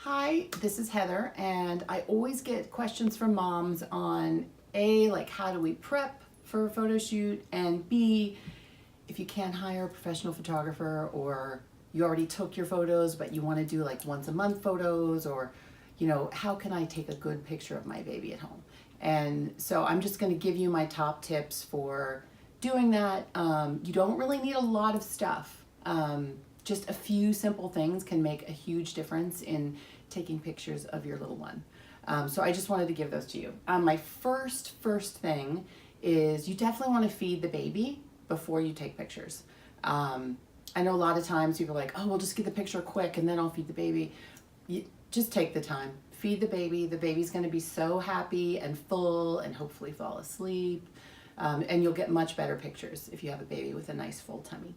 Hi, this is Heather, and I always get questions from moms on A, like how do we prep for a photo shoot, and B, if you can't hire a professional photographer or you already took your photos but you want to do like once a month photos, or how can I take a good picture of my baby at home? And so I'm just going to give you my top tips for doing that. You don't really need a lot of stuff. Just a few simple things can make a huge difference in taking pictures of your little one. So I just wanted to give those to you. My first thing is you definitely want to feed the baby before you take pictures. I know a lot of times people are like, oh, we'll just get the picture quick and then I'll feed the baby. Just take the time. Feed the baby. The baby's going to be so happy and full and hopefully fall asleep. And you'll get much better pictures if you have a baby with a nice full tummy.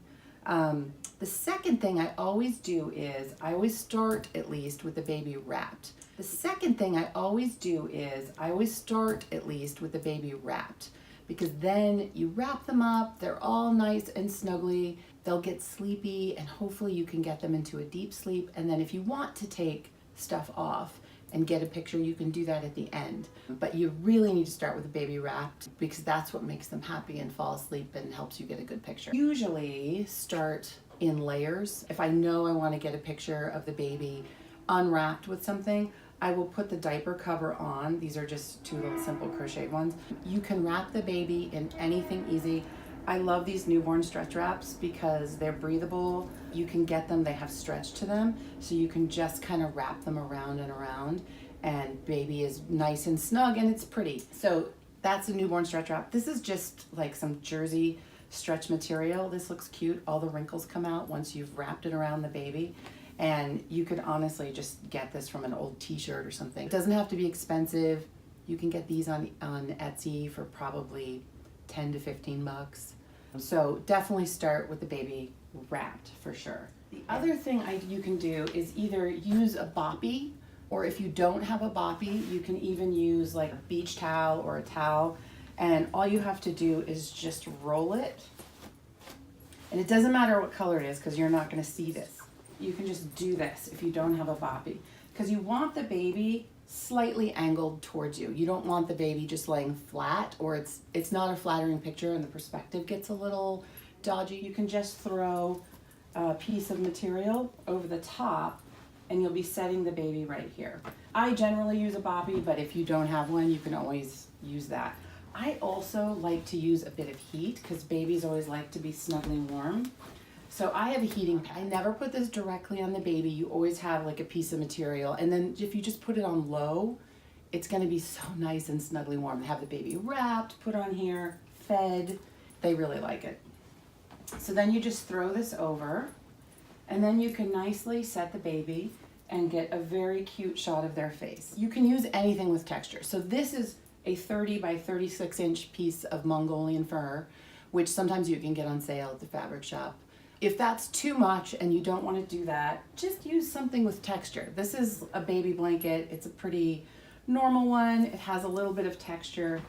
The second thing I always do is I always start at least with the baby wrapped. The second thing I always do is I always start at least with the baby wrapped, because then you wrap them up, they're all nice and snuggly, they'll get sleepy, and hopefully you can get them into a deep sleep. And then if you want to take stuff off and get a picture, you can do that at the end. But you really need to start with the baby wrapped, because that's what makes them happy and fall asleep and helps you get a good picture. Usually start in layers. If I know I want to get a picture of the baby unwrapped with something, I will put the diaper cover on. These are just two little simple crocheted ones. You can wrap the baby in anything easy. I love these newborn stretch wraps because they're breathable. You can get them, they have stretch to them, so you can just kind of wrap them around and around, and baby is nice and snug and it's pretty. So that's a newborn stretch wrap. This is just like some jersey stretch material. This looks cute. All the wrinkles come out once you've wrapped it around the baby. And you could honestly just get this from an old t-shirt or something. It doesn't have to be expensive. You can get these on Etsy for probably 10 to 15 bucks. So definitely start with the baby wrapped for sure. The other thing you can do is either use a boppy, or if you don't have a boppy, you can even use like a beach towel or a towel. And all you have to do is just roll it. And it doesn't matter what color it is, because you're not going to see this. You can just do this if you don't have a boppy, because you want the baby slightly angled towards you. You don't want the baby just laying flat, or it's not a flattering picture and the perspective gets a little dodgy. You can just throw a piece of material over the top and you'll be setting the baby right here. I generally use a boppy, but if you don't have one, you can always use that. I also like to use a bit of heat because babies always like to be snugly warm. So I have a heating pad. I never put this directly on the baby. You always have like a piece of material, and then if you just put it on low, it's gonna be so nice and snugly warm. Have the baby wrapped, put on here, fed. They really like it. So then you just throw this over, and then you can nicely set the baby and get a very cute shot of their face. You can use anything with texture. So this is a 30 by 36 inch piece of Mongolian fur, which sometimes you can get on sale at the fabric shop. If that's too much and you don't want to do that, just use something with texture. This is a baby blanket. It's a pretty normal one. It has a little bit of texture.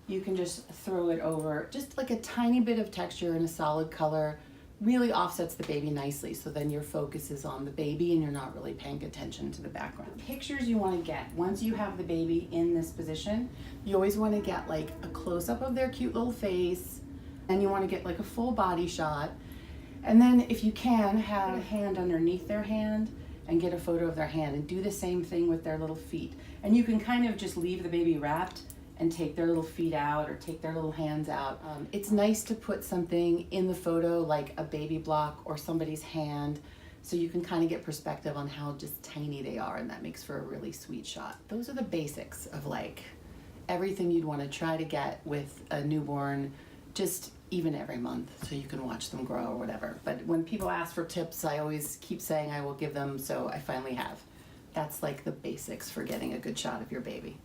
You can just throw it over. Just like a tiny bit of texture in a solid color really offsets the baby nicely, so then your focus is on the baby and you're not really paying attention to the background. Pictures you want to get once you have the baby in this position, you always want to get like a close-up of their cute little face, and you want to get like a full body shot. And then if you can, have a hand underneath their hand and get a photo of their hand, and do the same thing with their little feet. And you can kind of just leave the baby wrapped and take their little feet out or take their little hands out. It's nice to put something in the photo like a baby block or somebody's hand, so you can kind of get perspective on how just tiny they are, and that makes for a really sweet shot. Those are the basics of like everything you'd want to try to get with a newborn, just even every month, so you can watch them grow or whatever. But when people ask for tips, I always keep saying I will give them, so I finally have. That's like the basics for getting a good shot of your baby.